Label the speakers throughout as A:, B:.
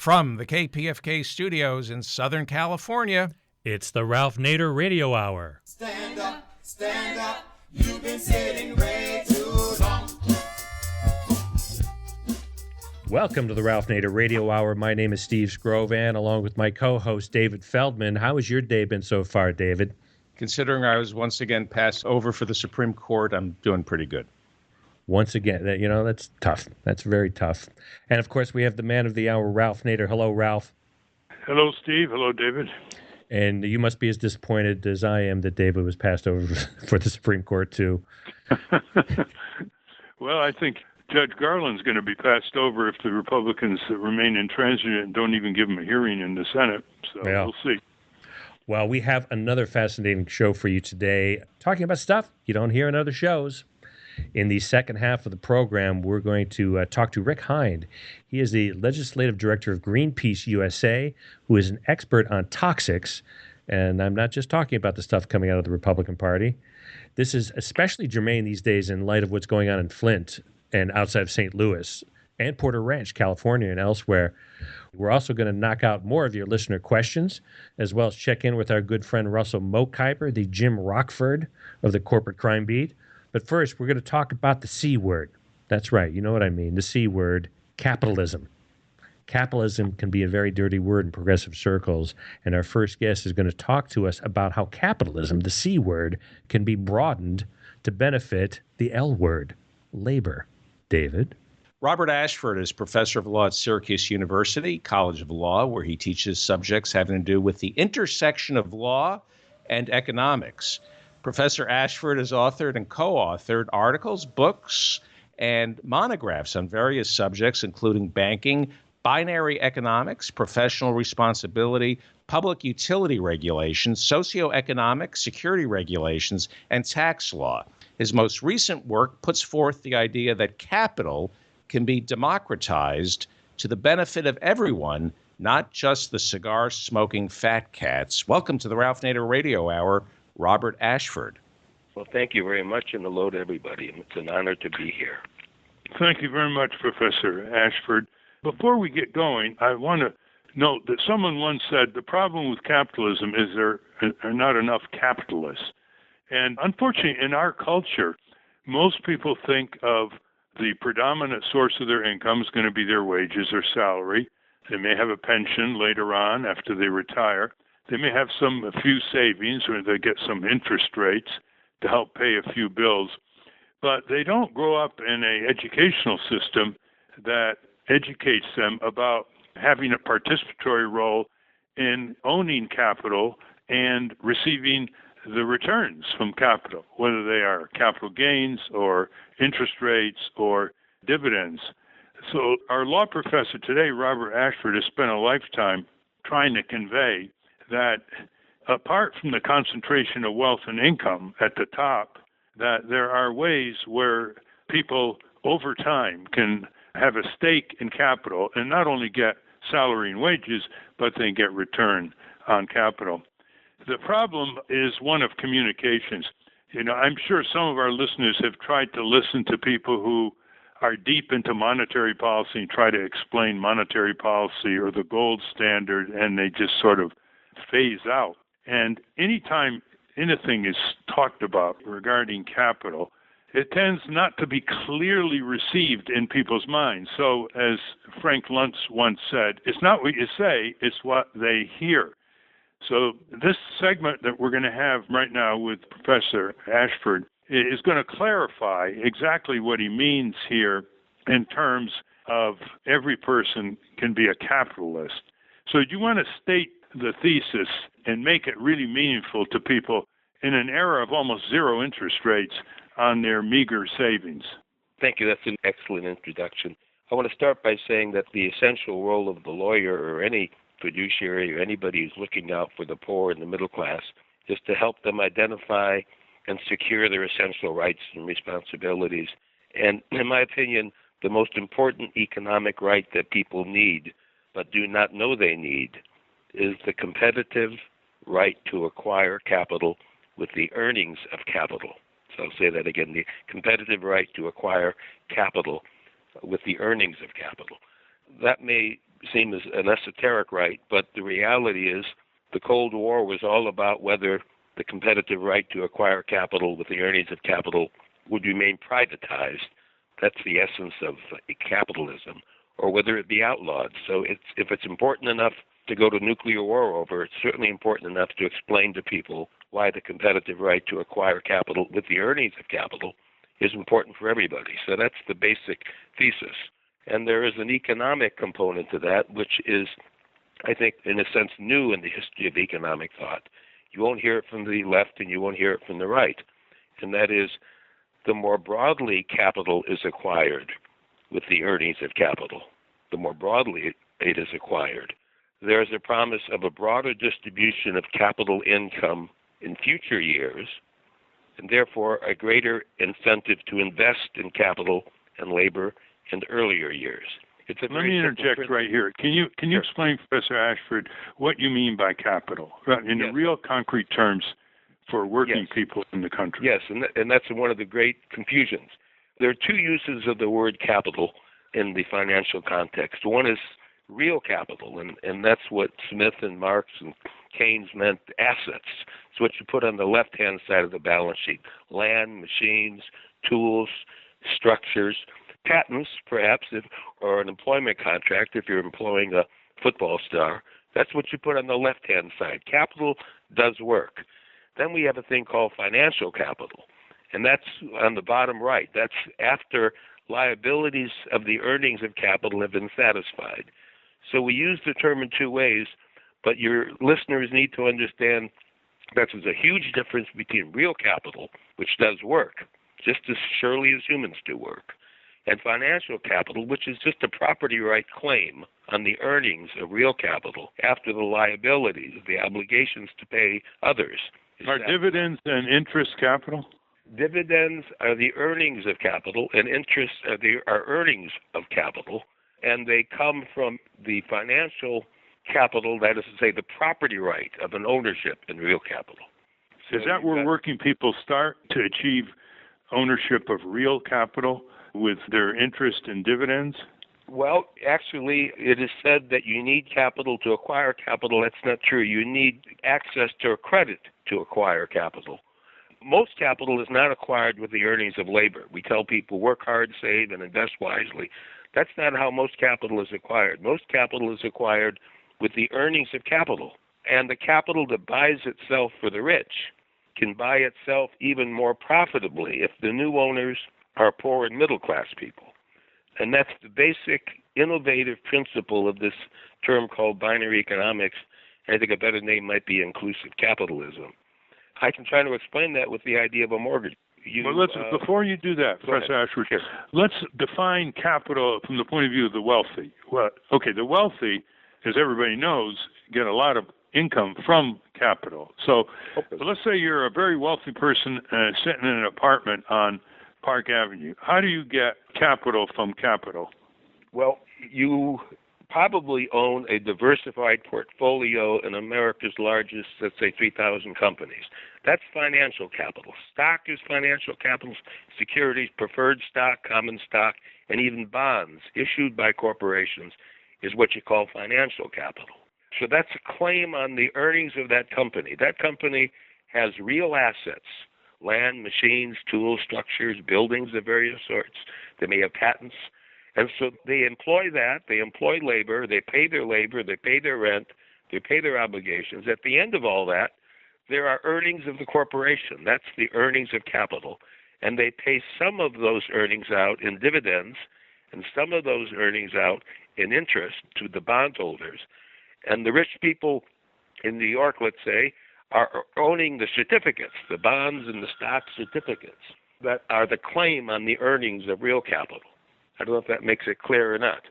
A: From the KPFK studios in Southern California,
B: it's the Ralph Nader Radio Hour.
C: Stand up, you've been sitting way too long.
B: Welcome to the Ralph Nader Radio Hour. My name is Steve Scrovan, along with my co-host David Feldman. How has your day been so far, David?
D: Considering I was once again passed over for the Supreme Court, I'm doing pretty good.
B: Once again, that's tough. That's very tough. And, of course, we have the man of the hour, Ralph Nader. Hello, Ralph.
E: Hello, Steve. Hello, David.
B: And you must be as disappointed as I am that David was passed over for the Supreme Court, too.
E: Well, I think Judge Garland's going to be passed over if the Republicans remain intransigent and don't even give him a hearing in the Senate. So yeah. We'll see.
B: Well, we have another fascinating show for you today, talking about stuff you don't hear in other shows. In the second half of the program, we're going to talk to Rick Hind. He is the legislative director of Greenpeace USA, who is an expert on toxics. And I'm not just talking about the stuff coming out of the Republican Party. This is especially germane these days in light of what's going on in Flint and outside of St. Louis and Porter Ranch, California, and elsewhere. We're also going to knock out more of your listener questions, as well as check in with our good friend Russell Mokhiber, the Jim Rockford of the Corporate Crime Beat. But first, we're going to talk about the C word. That's right, you know what I mean, the C word, capitalism. Capitalism can be a very dirty word in progressive circles, and our first guest is going to talk to us about how capitalism, the C word, can be broadened to benefit the L word, labor. David?
D: Robert Ashford is professor of law at Syracuse University College of Law, where he teaches subjects having to do with the intersection of law and economics. Professor Ashford has authored and co-authored articles, books, and monographs on various subjects, including banking, binary economics, professional responsibility, public utility regulations, socioeconomic security regulations, and tax law. His most recent work puts forth the idea that capital can be democratized to the benefit of everyone, not just the cigar-smoking fat cats. Welcome to the Ralph Nader Radio Hour, Robert Ashford.
F: Well, thank you very much, and hello to everybody. It's an honor to be here.
E: Thank you very much, Professor Ashford. Before we get going, I want to note that someone once said the problem with capitalism is there are not enough capitalists. And unfortunately, in our culture, most people think of the predominant source of their income is going to be their wages or salary. They may have a pension later on after they retire. They may have a few savings, or they get some interest rates to help pay a few bills. But they don't grow up in an educational system that educates them about having a participatory role in owning capital and receiving the returns from capital, whether they are capital gains or interest rates or dividends. So our law professor today, Robert Ashford, has spent a lifetime trying to convey that apart from the concentration of wealth and income at the top, that there are ways where people over time can have a stake in capital and not only get salary and wages, but they get return on capital. The problem is one of communications. I'm sure some of our listeners have tried to listen to people who are deep into monetary policy and try to explain monetary policy or the gold standard, and they just sort of phase out. And anytime anything is talked about regarding capital, it tends not to be clearly received in people's minds. So as Frank Luntz once said, it's not what you say, it's what they hear. So this segment that we're going to have right now with Professor Ashford is going to clarify exactly what he means here in terms of every person can be a capitalist. So do you want to state the thesis and make it really meaningful to people in an era of almost zero interest rates on their meager savings?
F: Thank you. That's an excellent introduction. I want to start by saying that the essential role of the lawyer or any fiduciary or anybody who's looking out for the poor and the middle class is to help them identify and secure their essential rights and responsibilities. And in my opinion, the most important economic right that people need but do not know they need is the competitive right to acquire capital with the earnings of capital. So I'll say that again, the competitive right to acquire capital with the earnings of capital. That may seem as an esoteric right, but the reality is the Cold War was all about whether the competitive right to acquire capital with the earnings of capital would remain privatized. That's the essence of capitalism, or whether it be outlawed. So if it's important enough to go to nuclear war over, it's certainly important enough to explain to people why the competitive right to acquire capital with the earnings of capital is important for everybody. So that's the basic thesis. And there is an economic component to that, which is, I think, in a sense, new in the history of economic thought. You won't hear it from the left and you won't hear it from the right. And that is, the more broadly capital is acquired with the earnings of capital, the more broadly it is acquired, there is a promise of a broader distribution of capital income in future years, and therefore a greater incentive to invest in capital and labor in earlier years.
E: Let me interject right here. Can you
F: Sure.
E: explain, Professor Ashford, what you mean by capital in
F: Yes.
E: real concrete terms for working
F: Yes.
E: people in the country?
F: Yes, and that's one of the great confusions. There are two uses of the word capital in the financial context. One is real capital, and that's what Smith and Marx and Keynes meant, assets. It's what you put on the left-hand side of the balance sheet: land, machines, tools, structures, patents, perhaps, or an employment contract if you're employing a football star. That's what you put on the left-hand side. Capital does work. Then we have a thing called financial capital, and that's on the bottom right. That's after liabilities of the earnings of capital have been satisfied. So we use the term in two ways, but your listeners need to understand that there's a huge difference between real capital, which does work, just as surely as humans do work, and financial capital, which is just a property right claim on the earnings of real capital after the liabilities, the obligations to pay others.
E: Are dividends and interest capital?
F: Dividends are the earnings of capital, and interest are earnings of capital, and they come from the financial capital, that is to say, the property right of an ownership in real capital.
E: Is that where working people start to achieve ownership of real capital with their interest in dividends?
F: Well, actually, it is said that you need capital to acquire capital. That's not true. You need access to a credit to acquire capital. Most capital is not acquired with the earnings of labor. We tell people work hard, save, and invest wisely. That's not how most capital is acquired. Most capital is acquired with the earnings of capital. And the capital that buys itself for the rich can buy itself even more profitably if the new owners are poor and middle-class people. And that's the basic innovative principle of this term called binary economics. I think a better name might be inclusive capitalism. I can try to explain that with the idea of a mortgage.
E: Before you do that, Professor Ashford,
F: Sure.
E: let's define capital from the point of view of the wealthy. Well, okay, the wealthy, as everybody knows, get a lot of income from capital. So let's say you're a very wealthy person sitting in an apartment on Park Avenue. How do you get capital from capital?
F: Well, you probably own a diversified portfolio in America's largest, let's say, 3,000 companies. That's financial capital. Stock is financial capital. Securities, preferred stock, common stock, and even bonds issued by corporations is what you call financial capital. So that's a claim on the earnings of that company. That company has real assets: land, machines, tools, structures, buildings of various sorts. They may have patents. And so they employ that, they employ labor, they pay their labor, they pay their rent, they pay their obligations. At the end of all that, there are earnings of the corporation. That's the earnings of capital. And they pay some of those earnings out in dividends and some of those earnings out in interest to the bondholders. And the rich people in New York, let's say, are owning the certificates, the bonds and the stock certificates that are the claim on the earnings of real capital. I don't know if that makes it clear or not.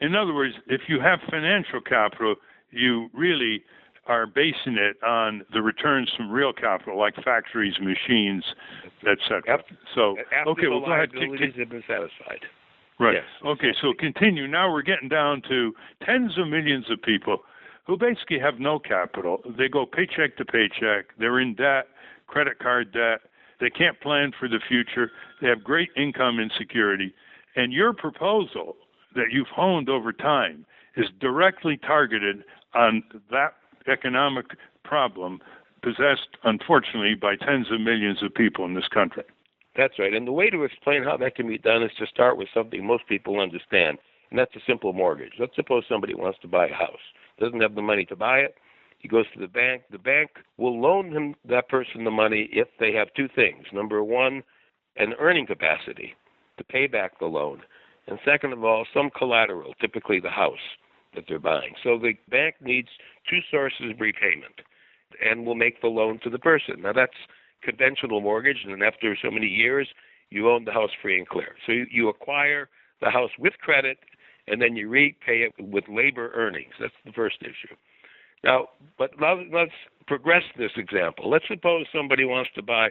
E: In other words, if you have financial capital, you really are basing it on the returns from real capital, like factories, machines, etc. So,
F: after the liabilities have been satisfied.
E: Right.
F: Yes,
E: okay,
F: exactly.
E: so continue. Now we're getting down to tens of millions of people who basically have no capital. They go paycheck to paycheck. They're in debt, credit card debt. They can't plan for the future. They have great income insecurity. And your proposal that you've honed over time is directly targeted on that economic problem possessed, unfortunately, by tens of millions of people in this country.
F: That's right. And the way to explain how that can be done is to start with something most people understand, and that's a simple mortgage. Let's suppose somebody wants to buy a house, doesn't have the money to buy it. He goes to the bank. The bank will loan that person the money if they have two things. Number one, an earning capacity to pay back the loan. And second of all, some collateral, typically the house that they're buying. So the bank needs two sources of repayment and will make the loan to the person. Now that's conventional mortgage, and after so many years, you own the house free and clear. So you acquire the house with credit, and then you repay it with labor earnings. That's the first issue. Now, but let's progress this example. Let's suppose somebody wants to buy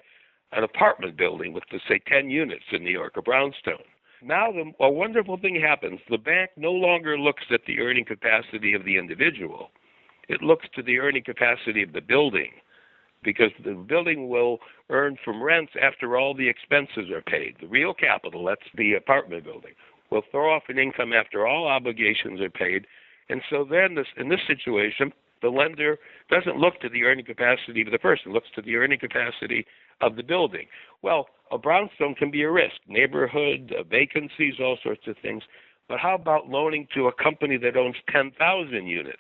F: an apartment building with, let's say, 10 units in New York, a brownstone. Now a wonderful thing happens. The bank no longer looks at the earning capacity of the individual. It looks to the earning capacity of the building, because the building will earn from rents after all the expenses are paid. The real capital, that's the apartment building, will throw off an income after all obligations are paid. And so then in this situation, the lender doesn't look to the earning capacity of the person, looks to the earning capacity of the building. Well, a brownstone can be a risk, neighborhood, vacancies, all sorts of things. But how about loaning to a company that owns 10,000 units?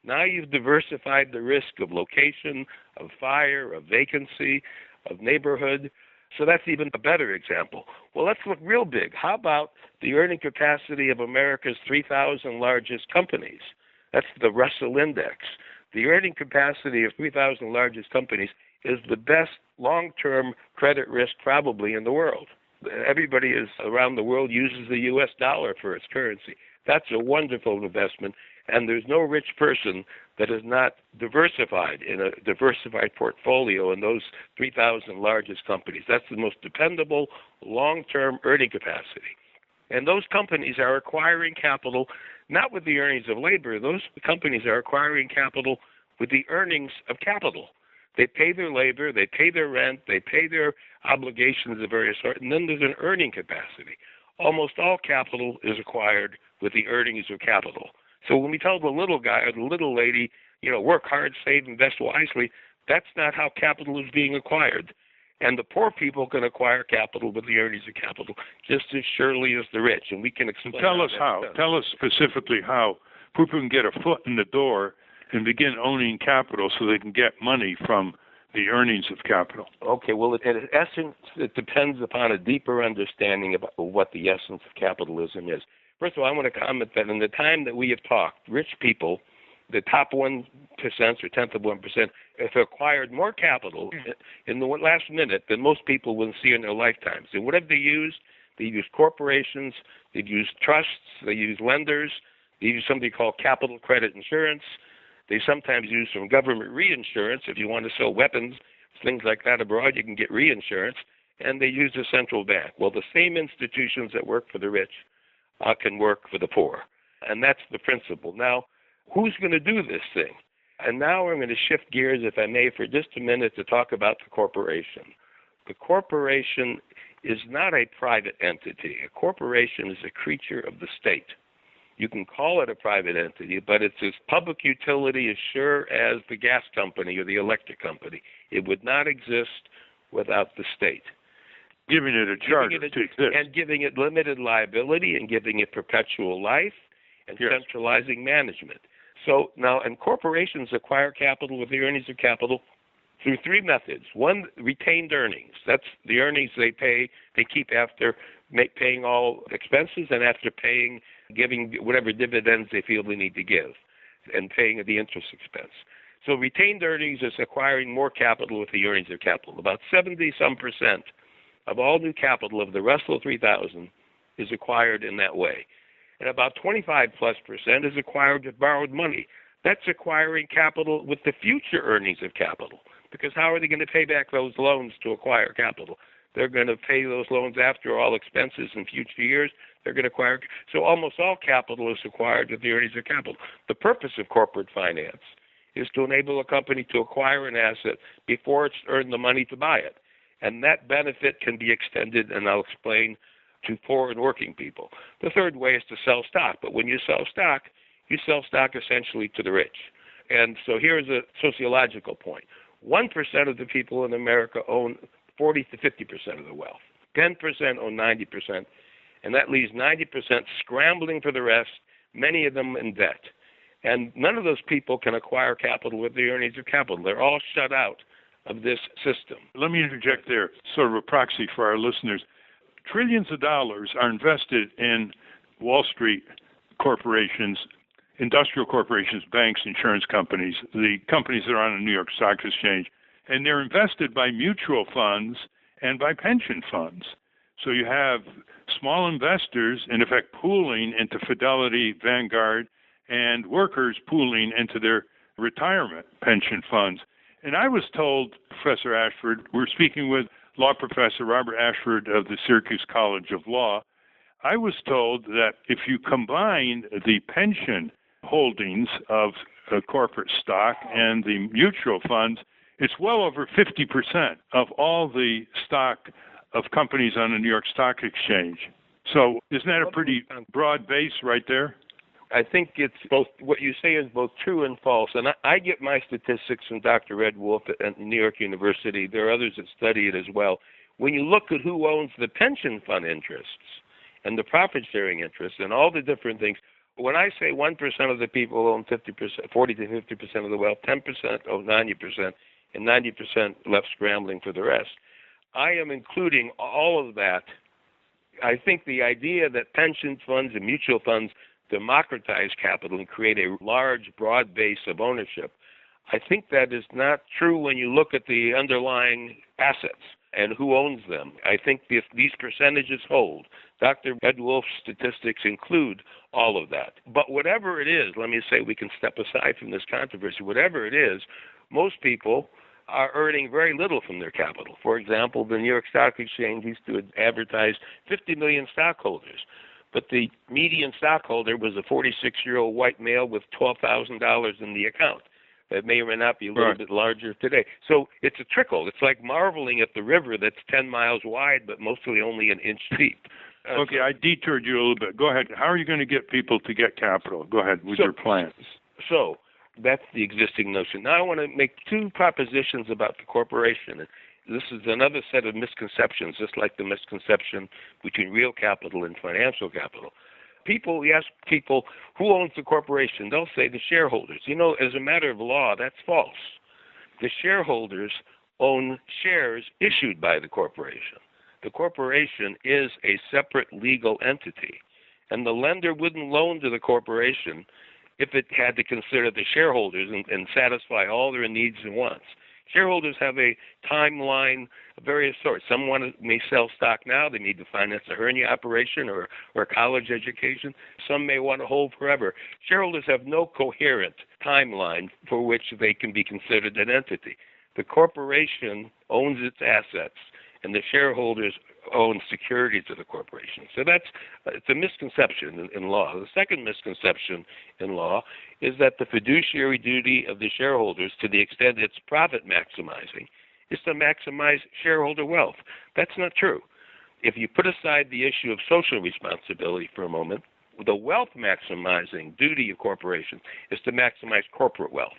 F: Now you've diversified the risk of location, of fire, of vacancy, of neighborhood. So that's even a better example. Well, let's look real big. How about the earning capacity of America's 3,000 largest companies? That's the Russell Index. The earning capacity of 3,000 largest companies is the best long-term credit risk probably in the world. Everybody around the world uses the U.S. dollar for its currency. That's a wonderful investment, and there's no rich person that is not diversified in a diversified portfolio in those 3,000 largest companies. That's the most dependable long-term earning capacity. And those companies are acquiring capital not with the earnings of labor. Those companies are acquiring capital with the earnings of capital. They pay their labor, they pay their rent, they pay their obligations of various sorts, and then there's an earning capacity. Almost all capital is acquired with the earnings of capital. So when we tell the little guy or the little lady, work hard, save, invest wisely, that's not how capital is being acquired. And the poor people can acquire capital with the earnings of capital just as surely as the rich. And we can explain.
E: Tell us how. Tell us specifically how people can get a foot in the door and begin owning capital so they can get money from the earnings of capital.
F: Okay, well, in essence, it depends upon a deeper understanding of what the essence of capitalism is. First of all, I want to comment that in the time that we have talked, rich people, the top 1% or tenth of 1%, have acquired more capital in the last minute than most people will see in their lifetimes. And what have they used? They used corporations, they used trusts, they used lenders, they used something called capital credit insurance. They sometimes use some government reinsurance. If you want to sell weapons, things like that abroad, you can get reinsurance. And they use a central bank. Well, the same institutions that work for the rich can work for the poor. And that's the principle. Now, who's going to do this thing? And now I'm going to shift gears, if I may, for just a minute to talk about the corporation. The corporation is not a private entity. A corporation is a creature of the state. You can call it a private entity, but it's as public utility as sure as the gas company or the electric company. It would not exist without the state.
E: Giving it a charter to exist.
F: And giving it limited liability and giving it perpetual life and centralizing management. So now, and corporations acquire capital with the earnings of capital through three methods. One, retained earnings. That's the earnings they keep after paying all expenses and after giving whatever dividends they feel they need to give and paying the interest expense. So retained earnings is acquiring more capital with the earnings of capital. About 70-some% of all new capital of the Russell 3000 is acquired in that way. And about 25+% is acquired with borrowed money. That's acquiring capital with the future earnings of capital. Because how are they going to pay back those loans to acquire capital? They're going to pay those loans after all expenses in future years. They're going to acquire. So almost all capital is acquired with the earnings of capital. The purpose of corporate finance is to enable a company to acquire an asset before it's earned the money to buy it. And that benefit can be extended, and I'll explain, to poor and working people. The third way is to sell stock. But when you sell stock, you sell stock essentially to the rich. And so here's a sociological point. 1% of the people in America own 40 to 50% of the wealth. 10% own 90%, and that leaves 90% scrambling for the rest, many of them in debt. And none of those people can acquire capital with the earnings of capital. They're all shut out of this system.
E: Let me interject there, sort of a proxy for our listeners. Trillions of dollars are invested in Wall Street corporations, industrial corporations, banks, insurance companies, the companies that are on the New York Stock Exchange, and they're invested by mutual funds and by pension funds. So you have small investors, in effect, pooling into Fidelity, Vanguard, and workers pooling into their retirement pension funds. And I was told, Professor Ashford, we're speaking with law professor Robert Ashford of the Syracuse College of Law. I was told that if you combine the pension holdings of corporate stock and the mutual funds, it's well over 50% of all the stock of companies on the New York Stock Exchange. So isn't that a pretty broad base right there?
F: I think it's both. What you say is both true and false. And I get my statistics from Dr. Ed Wolf at New York University. There are others that study it as well. When you look at who owns the pension fund interests and the profit-sharing interests and all the different things, when I say 1% of the people own 50%, 40 to 50% of the wealth, 10% own 90%, and 90% left scrambling for the rest, I am including all of that. I think the idea that pension funds and mutual funds democratize capital and create a large, broad base of ownership, I think that is not true when you look at the underlying assets and who owns them. I think if these percentages hold, Dr. Ed Wolf's statistics include all of that. But whatever it is, let me say we can step aside from this controversy, whatever it is, most people are earning very little from their capital. For example, the New York Stock Exchange used to advertise 50 million stockholders, but the median stockholder was a 46-year-old white male with $12,000 in the account. That may or may not be a little bit larger today. So it's a trickle. It's like marveling at the river that's 10 miles wide, but mostly only an inch deep.
E: Okay, I detoured you a little bit. Go ahead. How are you going to get people to get capital? Go ahead with your plans.
F: So that's the existing notion. Now I want to make two propositions about the corporation. This is another set of misconceptions, just like the misconception between real capital and financial capital. You ask people, who owns the corporation? They'll say the shareholders. You know, as a matter of law, that's false. The shareholders own shares issued by the corporation. The corporation is a separate legal entity, and the lender wouldn't loan to the corporation if it had to consider the shareholders and satisfy all their needs and wants. Shareholders have a timeline of various sorts. Someone may sell stock now. They need to finance a hernia operation or a college education. Some may want to hold forever. Shareholders have no coherent timeline for which they can be considered an entity. The corporation owns its assets, and the shareholders own securities of the corporation. So it's a misconception in law. The second misconception in law is that the fiduciary duty of the shareholders, to the extent it's profit maximizing, is to maximize shareholder wealth. That's not true. If you put aside the issue of social responsibility for a moment, the wealth maximizing duty of corporations is to maximize corporate wealth.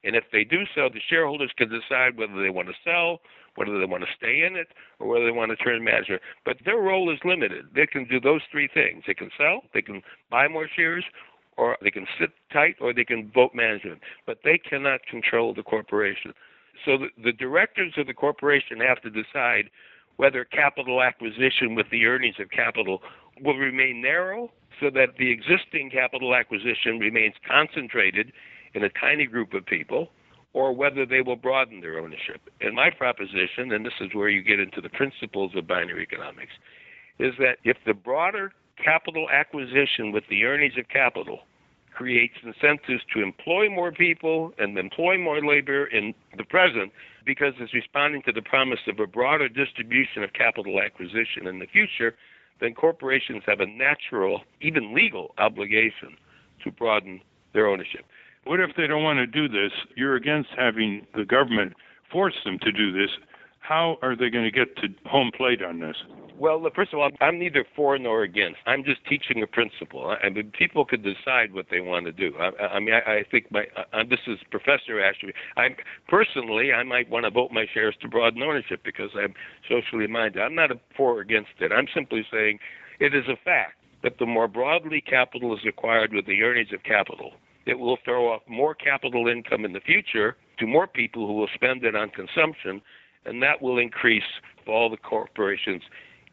F: And if they do so, the shareholders can decide whether they want to sell, whether they want to stay in it, or whether they want to turn manager. But their role is limited. They can do those three things. They can sell, they can buy more shares, or they can sit tight, or they can vote management. But they cannot control the corporation. So the directors of the corporation have to decide whether capital acquisition with the earnings of capital will remain narrow so that the existing capital acquisition remains concentrated in a tiny group of people, or whether they will broaden their ownership. And my proposition, and this is where you get into the principles of binary economics, is that if the broader capital acquisition with the earnings of capital creates incentives to employ more people and employ more labor in the present, because it's responding to the promise of a broader distribution of capital acquisition in the future, then corporations have a natural, even legal, obligation to broaden their ownership.
E: What if they don't want to do this? You're against having the government force them to do this. How are they going to get to home plate on this?
F: Well, first of all, I'm neither for nor against. I'm just teaching a principle. I mean, people could decide what they want to do. I think this is Professor Ashford. Personally, I might want to vote my shares to broaden ownership because I'm socially minded. I'm not for or against it. I'm simply saying it is a fact that the more broadly capital is acquired with the earnings of capital, it will throw off more capital income in the future to more people who will spend it on consumption, and that will increase all the corporations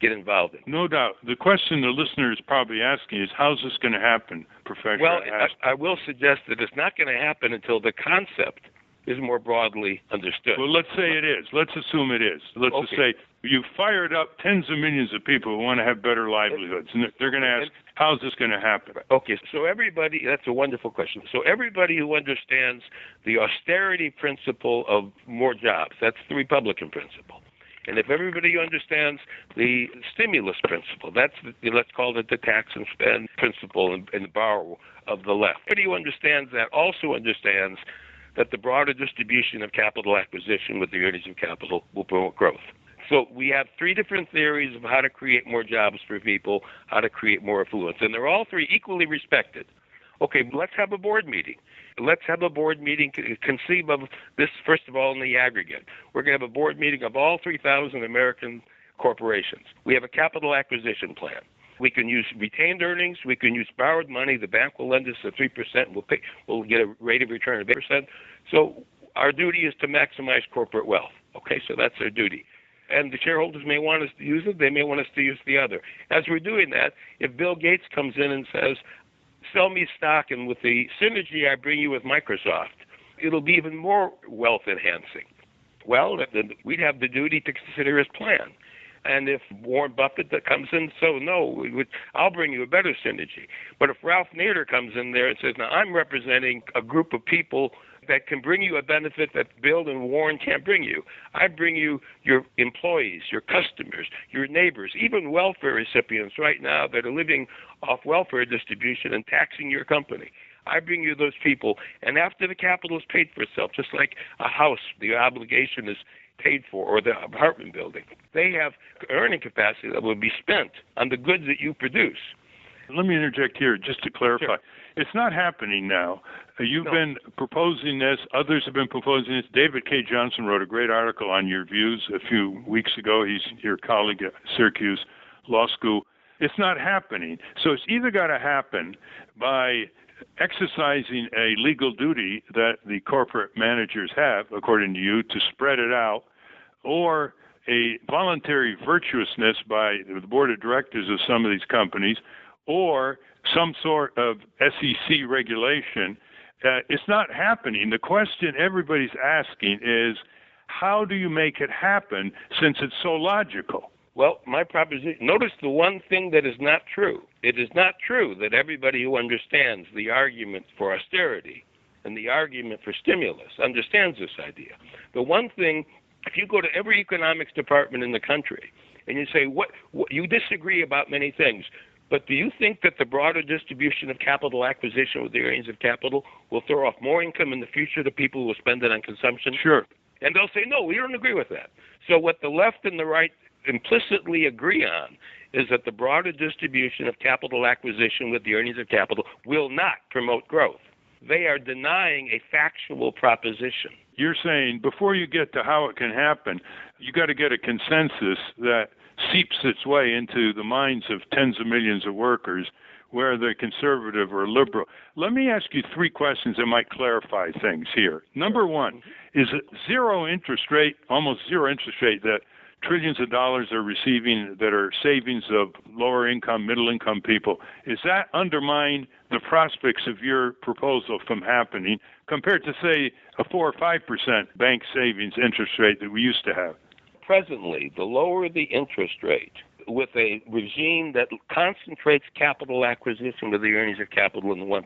F: get involved in.
E: No doubt. The question the listener is probably asking is, how's this going to happen, Professor?
F: Well, I will suggest that it's not going to happen until the concept is more broadly understood.
E: Well, let's say it is. Let's assume it is. Let's just say you fired up tens of millions of people who want to have better livelihoods, and they're going to ask, how's this going to happen?
F: Okay, so everybody, that's a wonderful question. So everybody who understands the austerity principle of more jobs, that's the Republican principle. And if everybody understands the stimulus principle, that's let's call it the tax and spend principle and borrow of the left. Everybody who understands that also understands that the broader distribution of capital acquisition with the earnings of capital will promote growth. So we have three different theories of how to create more jobs for people, how to create more affluence, and they're all three equally respected. Okay, let's have a board meeting. Let's have a board meeting, conceive of this, first of all, in the aggregate. We're going to have a board meeting of all 3,000 American corporations. We have a capital acquisition plan. We can use retained earnings. We can use borrowed money. The bank will lend us at 3%. We'll get a rate of return of 8%. So our duty is to maximize corporate wealth. Okay, so that's our duty. And the shareholders may want us to use it. They may want us to use the other. As we're doing that, if Bill Gates comes in and says, sell me stock, and with the synergy I bring you with Microsoft, it'll be even more wealth enhancing. Well, then we'd have the duty to consider his plan. And if Warren Buffett that comes in, I'll bring you a better synergy. But if Ralph Nader comes in there and says, now I'm representing a group of people that can bring you a benefit that Bill and Warren can't bring you. I bring you your employees, your customers, your neighbors, even welfare recipients right now that are living off welfare distribution and taxing your company. I bring you those people, and after the capital is paid for itself, just like a house, the obligation is paid for, or the apartment building, they have earning capacity that will be spent on the goods that you produce.
E: Let me interject here just to clarify. Sure. It's not happening now. You've been proposing this. Others have been proposing this. David K. Johnson wrote a great article on your views a few weeks ago. He's your colleague at Syracuse Law School. It's not happening. So it's either got to happen by exercising a legal duty that the corporate managers have, according to you, to spread it out, or a voluntary virtuousness by the board of directors of some of these companies, or some sort of SEC regulation. It's not happening. The question everybody's asking is, how do you make it happen since it's so logical?
F: Well, my proposition, notice the one thing that is not true. It is not true that everybody who understands the argument for austerity and the argument for stimulus understands this idea. The one thing, if you go to every economics department in the country and you say, what you disagree about many things, but do you think that the broader distribution of capital acquisition with the earnings of capital will throw off more income in the future to people who will spend it on consumption?
E: Sure.
F: And they'll say, no, we don't agree with that. So what the left and the right implicitly agree on is that the broader distribution of capital acquisition with the earnings of capital will not promote growth. They are denying a factual proposition.
E: You're saying before you get to how it can happen, you got to get a consensus that seeps its way into the minds of tens of millions of workers, whether they're conservative or liberal. Let me ask you three questions that might clarify things here. Number one, is it zero interest rate, almost zero interest rate, that trillions of dollars are receiving that are savings of lower income, middle income people? Is that undermine the prospects of your proposal from happening compared to, say, a 4 or 5% bank savings interest rate that we used to have?
F: Presently, the lower the interest rate with a regime that concentrates capital acquisition with the earnings of capital in the 1%,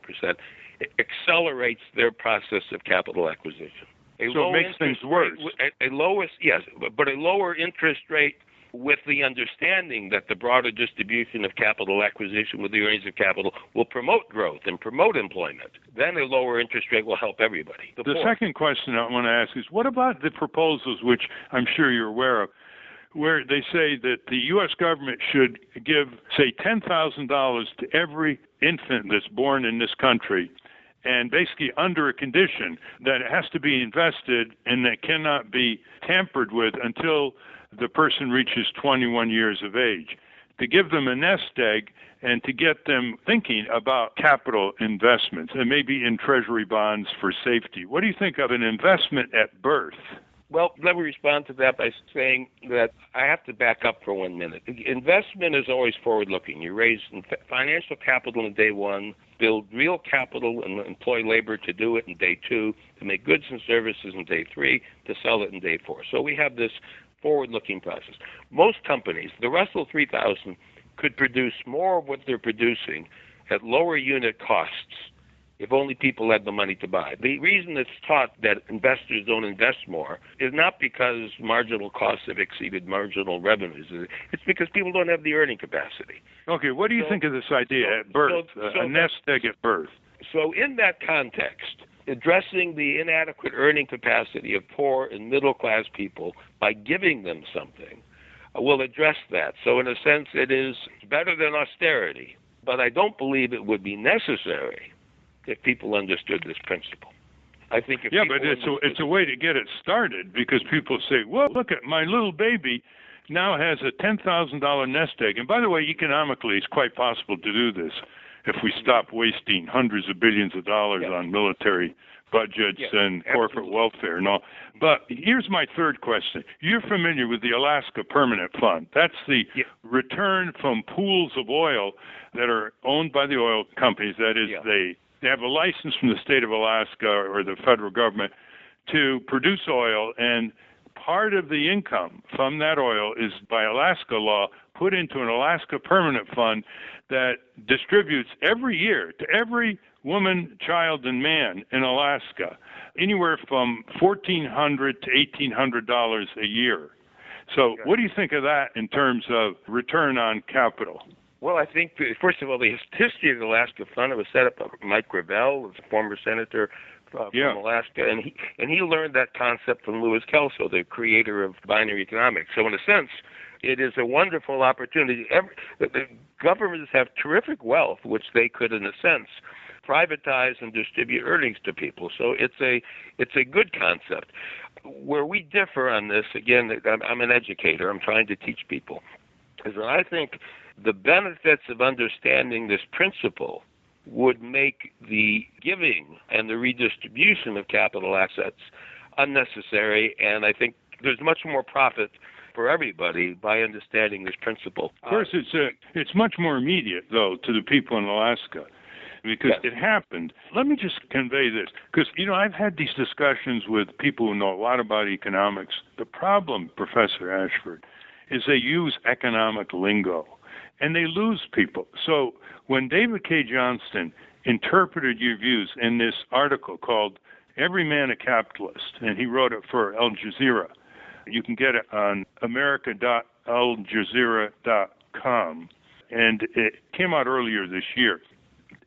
F: it accelerates their process of capital acquisition.
E: So it makes things worse.
F: A lower interest rate with the understanding that the broader distribution of capital acquisition with the earnings of capital will promote growth and promote employment. Then a lower interest rate will help everybody.
E: The second question I want to ask is, what about the proposals, which I'm sure you're aware of, where they say that the U.S. government should give, say, $10,000 to every infant that's born in this country, and basically under a condition that it has to be invested and that cannot be tampered with until the person reaches 21 years of age, to give them a nest egg and to get them thinking about capital investments and maybe in treasury bonds for safety. What do you think of an investment at birth?
F: Well, let me respond to that by saying that I have to back up for 1 minute. Investment is always forward-looking. You raise financial capital in day one, build real capital and employ labor to do it in day two, to make goods and services in day three, to sell it in day four. So we have this forward-looking process. Most companies, the Russell 3000, could produce more of what they're producing at lower unit costs if only people had the money to buy. The reason it's taught that investors don't invest more is not because marginal costs have exceeded marginal revenues. It's because people don't have the earning capacity.
E: Okay, what do you think of this idea at birth, a nest egg at birth?
F: So in that context, addressing the inadequate earning capacity of poor and middle-class people by giving them something will address that. So in a sense, it is better than austerity. But I don't believe it would be necessary if people understood this principle. I think if
E: but it's a way to get it started, because people say, well, look at my little baby now has a $10,000 nest egg. And by the way, economically, it's quite possible to do this if we stop wasting hundreds of billions of dollars on military budgets and corporate welfare and all. But here's my third question. You're familiar with the Alaska Permanent Fund. That's the return from pools of oil that are owned by the oil companies. That is, they have a license from the state of Alaska or the federal government to produce oil, and part of the income from that oil is, by Alaska law, put into an Alaska Permanent Fund that distributes every year to every woman, child, and man in Alaska anywhere from $1,400 to $1,800 a year. So what do you think of that in terms of return on capital?
F: Well, I think, first of all, the history of the Alaska Fund, it was set up by Mike Gravel, a former senator from Alaska, and he learned that concept from Lewis Kelso, the creator of binary economics. So in a sense, it is a wonderful opportunity. The governments have terrific wealth, which they could, in a sense, privatize and distribute earnings to people. So it's a good concept. Where we differ on this, again, I'm an educator. I'm trying to teach people, is that I think the benefits of understanding this principle would make the giving and the redistribution of capital assets unnecessary, and I think there's much more profit for everybody by understanding this principle.
E: Of course, it's much more immediate, though, to the people in Alaska, because it happened. Let me just convey this, because, I've had these discussions with people who know a lot about economics. The problem, Professor Ashford, is they use economic lingo, and they lose people. So when David K. Johnston interpreted your views in this article called Every Man a Capitalist, and he wrote it for Al Jazeera, you can get it on america.aljazeera.com, and it came out earlier this year.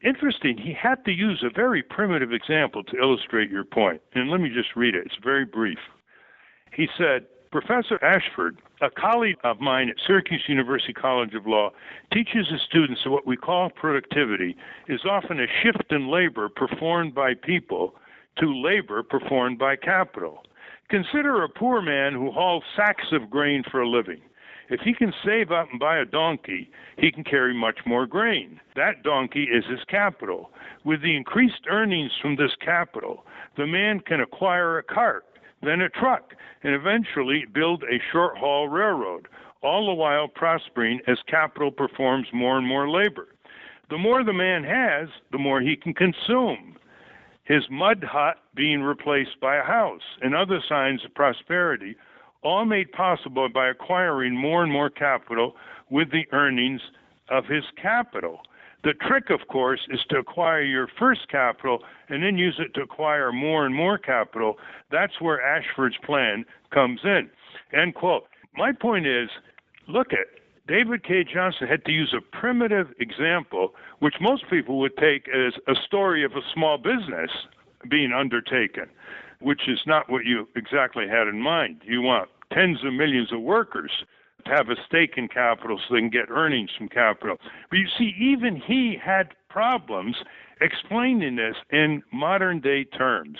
E: Interesting, he had to use a very primitive example to illustrate your point, and let me just read it. It's very brief. He said, Professor Ashford, a colleague of mine at Syracuse University College of Law, teaches his students that what we call productivity is often a shift in labor performed by people to labor performed by capital. Consider a poor man who hauls sacks of grain for a living. If he can save up and buy a donkey, he can carry much more grain. That donkey is his capital. With the increased earnings from this capital, the man can acquire a cart, then a truck, and eventually build a short-haul railroad, all the while prospering as capital performs more and more labor. The more the man has, the more he can consume. His mud hut being replaced by a house and other signs of prosperity, all made possible by acquiring more and more capital with the earnings of his capital. The trick, of course, is to acquire your first capital and then use it to acquire more and more capital. That's where Ashford's plan comes in. End quote. My point is, look at David K. Johnston had to use a primitive example, which most people would take as a story of a small business being undertaken, which is not what you exactly had in mind. You want tens of millions of workers to have a stake in capital so they can get earnings from capital. But you see, even he had problems explaining this in modern day terms.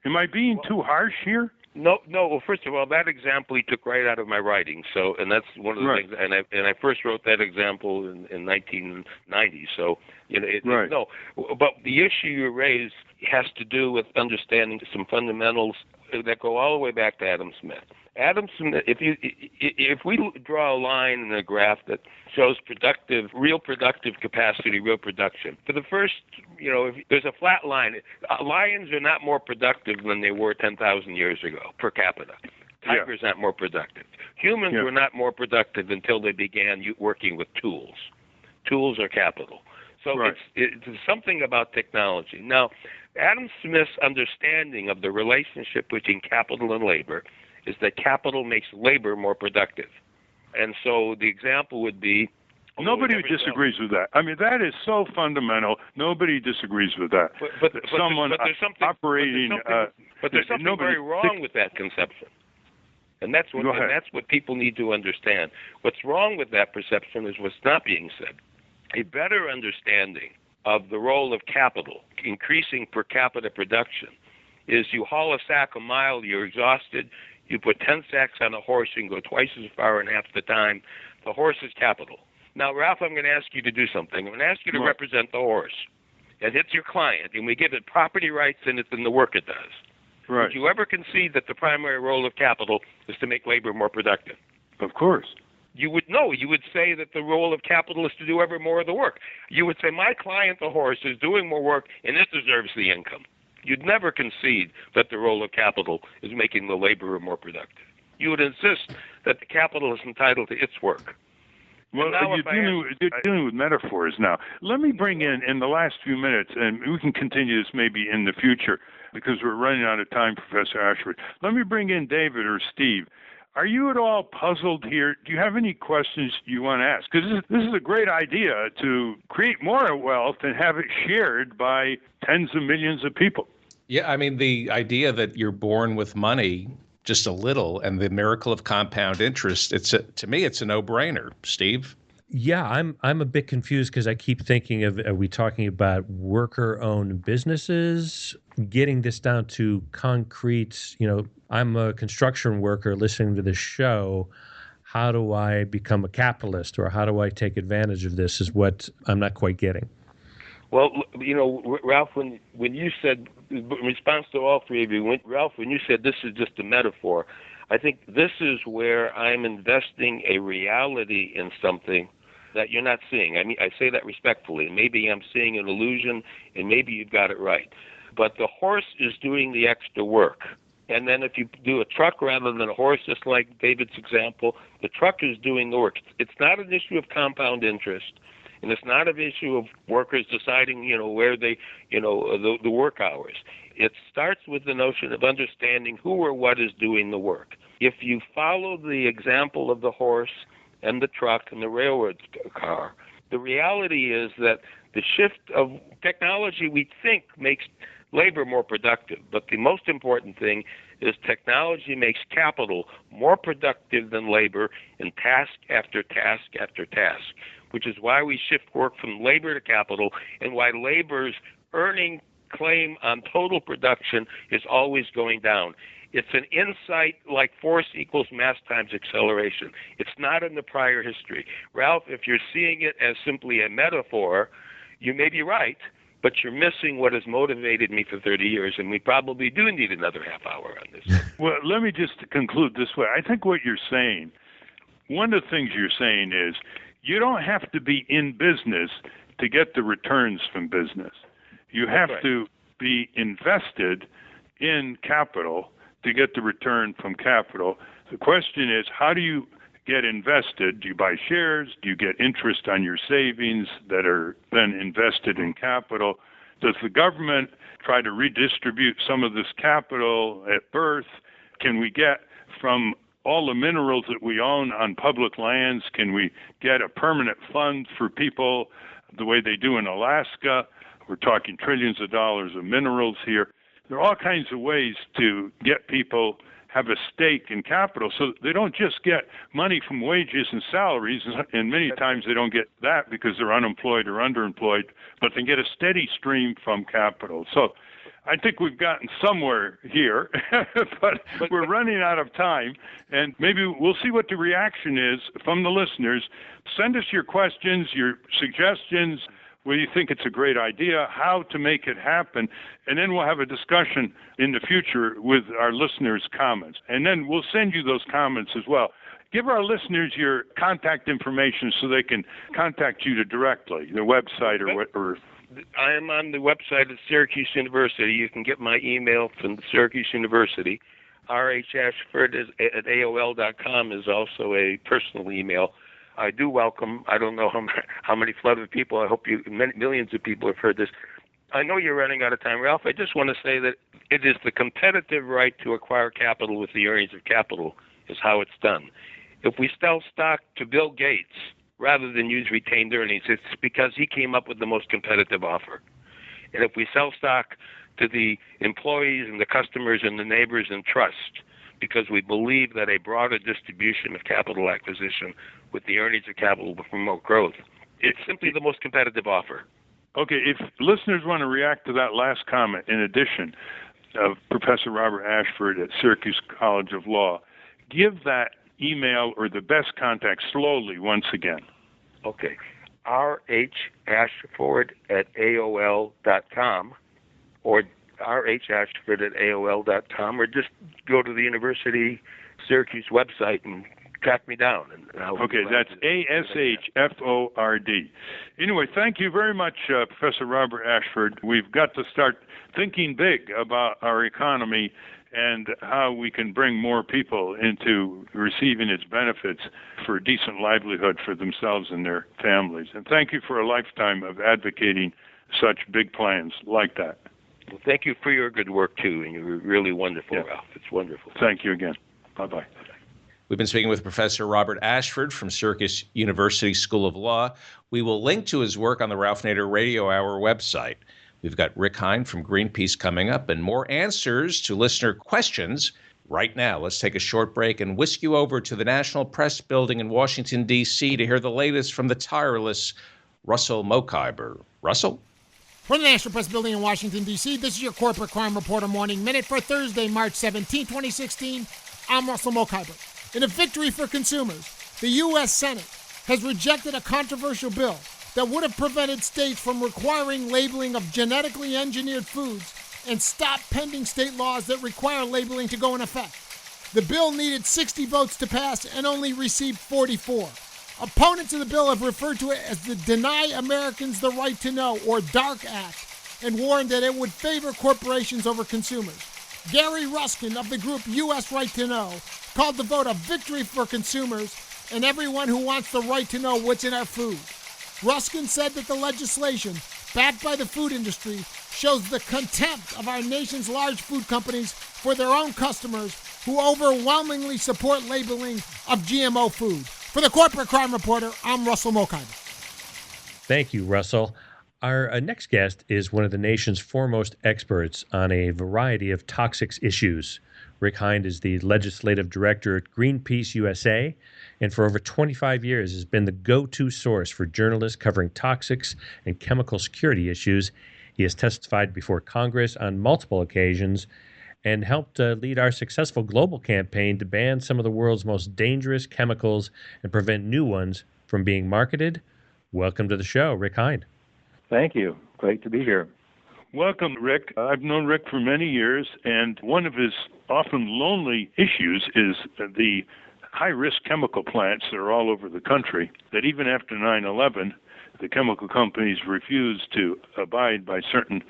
E: Am I being too harsh here?
F: No. Well, first of all, that example he took right out of my writing. So, and that's one of the things. And I first wrote that example in 1990. So, no. But the issue you raised has to do with understanding some fundamentals that go all the way back to Adam Smith. Adam Smith, if we draw a line in a graph that shows real productive capacity, real production, for the first, if there's a flat line, lions are not more productive than they were 10,000 years ago per capita. Tigers aren't more productive. Humans were not more productive until they began working with tools. Tools are capital. So it's something about technology. Now, Adam Smith's understanding of the relationship between capital and labor is that capital makes labor more productive. And so the example would be...
E: Nobody disagrees with that. I mean, that is so fundamental. Nobody disagrees with that.
F: But there's something very wrong with that conception. And that's what people need to understand. What's wrong with that perception is what's not being said. A better understanding of the role of capital, increasing per capita production, is you haul a sack a mile, you're exhausted, you put 10 sacks on a horse, you can go twice as far in half the time. The horse is capital. Now, Ralph, I'm going to ask you to do something. I'm going to ask you to represent the horse. And it's your client, and we give it property rights in the work it does.
E: Right.
F: Would you ever concede that the primary role of capital is to make labor more productive?
E: Of course.
F: You would say that the role of capital is to do ever more of the work. You would say, my client, the horse, is doing more work, and it deserves the income. You'd never concede that the role of capital is making the laborer more productive. You would insist that the capital is entitled to its work.
E: Well, you're dealing with metaphors now. Let me bring in the last few minutes, and we can continue this maybe in the future because we're running out of time, Professor Ashford. Let me bring in David or Steve. Are you at all puzzled here? Do you have any questions you want to ask? Because this is a great idea to create more wealth and have it shared by tens of millions of people.
D: Yeah, I mean, the idea that you're born with money, just a little, and the miracle of compound interest, to me, it's a no-brainer. Steve?
B: Yeah, I'm a bit confused because I keep thinking are we talking about worker-owned businesses? Getting this down to concrete, I'm a construction worker listening to this show. How do I become a capitalist, or how do I take advantage of this is what I'm not quite getting.
F: Well, Ralph, when you said, in response to all three of you, Ralph, when you said this is just a metaphor, I think this is where I'm investing a reality in something that you're not seeing. I mean, I say that respectfully. Maybe I'm seeing an illusion, and maybe you've got it right. But the horse is doing the extra work. And then if you do a truck rather than a horse, just like David's example, the truck is doing the work. It's not an issue of compound interest, and it's not an issue of workers deciding, where they, the work hours. It starts with the notion of understanding who or what is doing the work. If you follow the example of the horse and the truck and the railroad car, the reality is that the shift of technology, we think, makes labor more productive. But the most important thing is technology makes capital more productive than labor in task after task after task, which is why we shift work from labor to capital and why labor's earning claim on total production is always going down. It's an insight like force equals mass times acceleration. It's not in the prior history. Ralph, if you're seeing it as simply a metaphor, you may be right, but you're missing what has motivated me for 30 years, and we probably do need another half hour on this.
E: Well, let me just conclude this way. I think what you're saying, one of the things you're saying is you don't have to be in business to get the returns from business. You have to be invested in capital to get the return from capital. The question is, how do you get invested? Do you buy shares? Do you get interest on your savings that are then invested in capital? Does the government try to redistribute some of this capital at birth? Can we get from all the minerals that we own on public lands, can we get a permanent fund for people the way they do in Alaska? We're talking trillions of dollars of minerals here. There are all kinds of ways to get people have a stake in capital. So they don't just get money from wages and salaries, and many times they don't get that because they're unemployed or underemployed, but they get a steady stream from capital. So I think we've gotten somewhere here, but we're running out of time, and maybe we'll see what the reaction is from the listeners. Send us your questions, your suggestions, where you think it's a great idea, how to make it happen, and then we'll have a discussion in the future with our listeners' comments. And then we'll send you those comments as well. Give our listeners your contact information so they can contact you directly, the website or whatever.
F: I am on the website at Syracuse University. You can get my email from Syracuse University. rhashford at AOL.com is also a personal email. I do welcome, I don't know how many flood of people, I hope millions of people have heard this. I know you're running out of time, Ralph. I just want to say that it is the competitive right to acquire capital with the earnings of capital is how it's done. If we sell stock to Bill Gates rather than use retained earnings, it's because he came up with the most competitive offer. And if we sell stock to the employees and the customers and the neighbors in trust, because we believe that a broader distribution of capital acquisition with the earnings of capital will promote growth, it's simply the most competitive offer.
E: Okay, if listeners want to react to that last comment, in addition of Professor Robert Ashford at Syracuse College of Law, give that email or the best contact slowly once again.
F: Okay, rhashford at AOL.com or rhashford@aol.com, or just go to the University Syracuse website and track me down.
E: Okay, that's ASHFORD. Anyway, thank you very much, Professor Robert Ashford. We've got to start thinking big about our economy and how we can bring more people into receiving its benefits for a decent livelihood for themselves and their families. And thank you for a lifetime of advocating such big plans like that.
F: Well, thank you for your good work, too, and you're really wonderful, Ralph. It's wonderful.
E: Thank you again. Bye-bye.
D: We've been speaking with Professor Robert Ashford from Syracuse University School of Law. We will link to his work on the Ralph Nader Radio Hour website. We've got Rick Hind from Greenpeace coming up and more answers to listener questions. Right now, let's take a short break and whisk you over to the National Press Building in Washington, D.C. to hear the latest from the tireless Russell Mokhiber. Russell?
G: From the National Press Building in Washington, D.C., this is your Corporate Crime Reporter Morning Minute for Thursday, March 17, 2016. I'm Russell Mokhiber. In a victory for consumers, the U.S. Senate has rejected a controversial bill that would have prevented states from requiring labeling of genetically engineered foods and stopped pending state laws that require labeling to go in effect. The bill needed 60 votes to pass and only received 44. Opponents of the bill have referred to it as the Deny Americans the Right to Know, or DARK Act, and warned that it would favor corporations over consumers. Gary Ruskin of the group U.S. Right to Know called the vote a victory for consumers and everyone who wants the right to know what's in our food. Ruskin said that the legislation, backed by the food industry, shows the contempt of our nation's large food companies for their own customers who overwhelmingly support labeling of GMO food. For the Corporate Crime Reporter, I'm Russell Mokhiber.
B: Thank you, Russell. Our next guest is one of the nation's foremost experts on a variety of toxics issues. Rick Hind is the legislative director at Greenpeace USA, and for over 25 years has been the go-to source for journalists covering toxics and chemical security issues. He has testified before Congress on multiple occasions and helped lead our successful global campaign to ban some of the world's most dangerous chemicals and prevent new ones from being marketed. Welcome to the show, Rick Hind.
H: Thank you. Great to be here.
E: Welcome, Rick. I've known Rick for many years, and one of his often lonely issues is the high-risk chemical plants that are all over the country, that even after 9/11, the chemical companies refused to abide by certain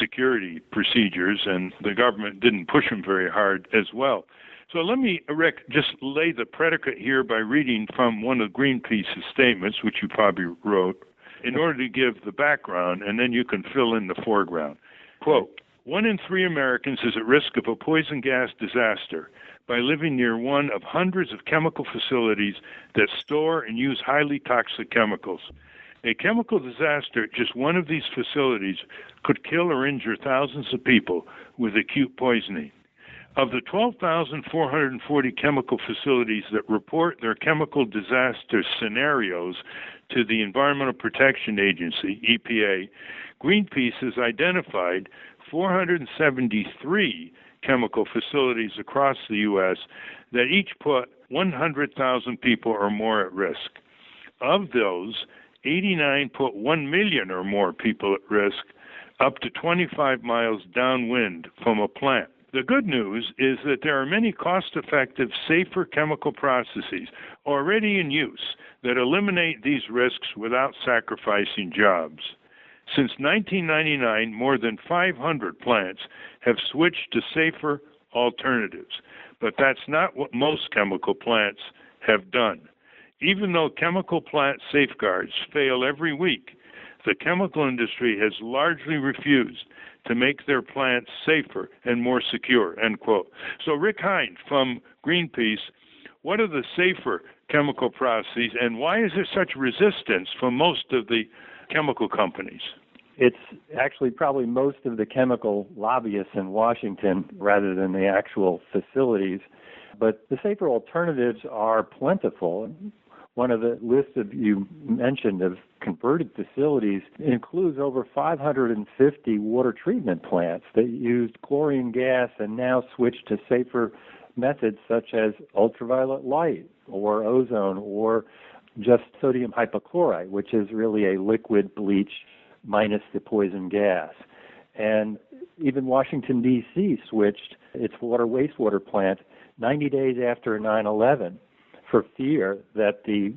E: security procedures, and the government didn't push them very hard as well. So let me, Rick, just lay the predicate here by reading from one of Greenpeace's statements, which you probably wrote, in order to give the background, and then you can fill in the foreground. Quote, 1 in 3 Americans is at risk of a poison gas disaster by living near one of hundreds of chemical facilities that store and use highly toxic chemicals. A chemical disaster at just one of these facilities could kill or injure thousands of people with acute poisoning. Of the 12,440 chemical facilities that report their chemical disaster scenarios to the Environmental Protection Agency, EPA, Greenpeace has identified 473 chemical facilities across the U.S. that each put 100,000 people or more at risk. Of those, 89 put 1 million or more people at risk, up to 25 miles downwind from a plant. The good news is that there are many cost-effective, safer chemical processes already in use that eliminate these risks without sacrificing jobs. Since 1999, more than 500 plants have switched to safer alternatives, but that's not what most chemical plants have done. Even though chemical plant safeguards fail every week, the chemical industry has largely refused to make their plants safer and more secure, end quote. So Rick Hind from Greenpeace, what are the safer chemical processes and why is there such resistance from most of the chemical companies?
H: It's actually probably most of the chemical lobbyists in Washington rather than the actual facilities. But the safer alternatives are plentiful. One of the lists of you mentioned of converted facilities includes over 550 water treatment plants that used chlorine gas and now switched to safer methods such as ultraviolet light or ozone or just sodium hypochlorite, which is really a liquid bleach minus the poison gas. And even Washington, D.C. switched its wastewater plant 90 days after 9/11 for fear that the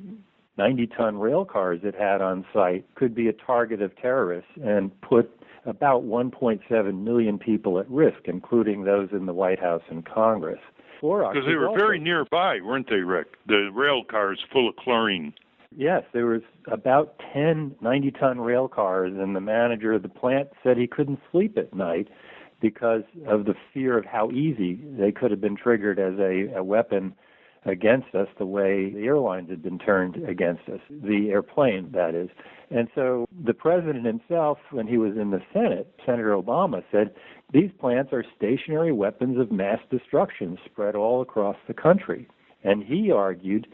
H: 90-ton rail cars it had on site could be a target of terrorists and put about 1.7 million people at risk, including those in the White House and Congress.
E: Because they were very nearby, weren't they, Rick? The rail cars full of chlorine.
H: Yes, there was about 10 90-ton rail cars, and the manager of the plant said he couldn't sleep at night because of the fear of how easy they could have been triggered as a weapon against us, the way the airlines had been turned against us, the airplane, that is. And so the president himself, when he was in the Senate, Senator Obama, said these plants are stationary weapons of mass destruction spread all across the country. And he argued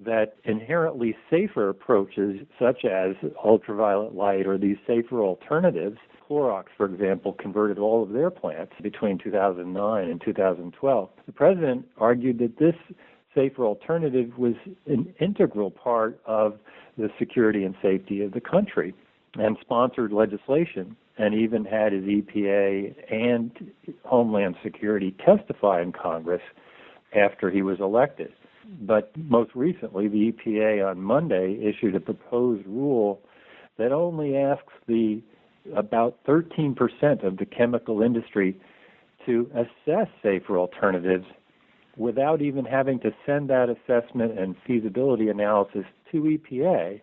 H: that inherently safer approaches, such as ultraviolet light or these safer alternatives, Clorox, for example, converted all of their plants between 2009 and 2012. The president argued that this safer alternative was an integral part of the security and safety of the country and sponsored legislation and even had his EPA and Homeland Security testify in Congress after he was elected. But most recently, the EPA on Monday issued a proposed rule that only asks about 13% of the chemical industry to assess safer alternatives without even having to send that assessment and feasibility analysis to EPA,